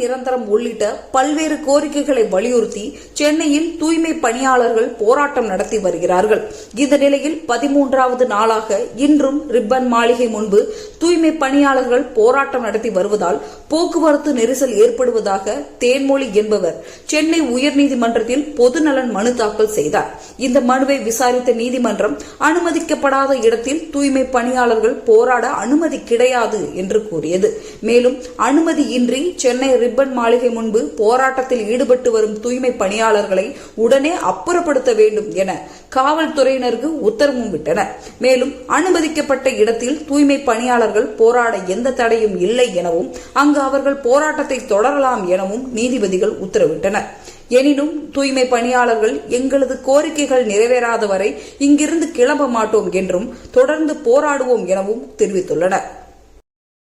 நிரந்தரம் உள்ளிட்ட பல்வேறு கோரிக்கைகளை வலியுறுத்தி சென்னையில் தூய்மை பணியாளர்கள் போராட்டம் நடத்தி வருகிறார்கள். இந்த நிலையில் 13வது நாளாக இன்றும் ரிப்பன் மாளிகை முன்பு தூய்மை பணியாளர்கள் போராட்டம் நடத்தி வருவதால் போக்குவரத்து நெரிசல் ஏற்படுவதாக தேன்மொழி என்பவர் சென்னை உயர்நீதிமன்றத்தில் பொதுநலன் மனு தாக்கல் செய்தார். இந்த மனுவை விசாரித்த நீதிமன்றம் அனுமதிக்கப்படாத இடத்தில் தூய்மை பணியாளர்கள் போராட அனுமதி கிடையாது என்று கூறியது. மேலும் அனுமதியின்றி சென்னை ரிப்பன் மாளிகை முன்பு போராட்டத்தில் ஈடுபட்டு வரும் தூய்மை பணியாளர்களை உடனே அப்புறப்படுத்த வேண்டும் என காவல்துறையினருக்கு உத்தரவும் விட்டனர். மேலும் அனுமதிக்கப்பட்ட இடத்தில் தூய்மை பணியாளர்கள் போராட எந்த தடையும் இல்லை எனவும் அங்கு அவர்கள் போராட்டத்தை தொடரலாம் எனவும் நீதிபதிகள் உத்தரவிட்டனர். எனினும் தூய்மை பணியாளர்கள் எங்களது கோரிக்கைகள் நிறைவேறாத வரை இங்கிருந்து கிளம்ப மாட்டோம் என்றும் தொடர்ந்து போராடுவோம் எனவும் தெரிவித்துள்ளனர்.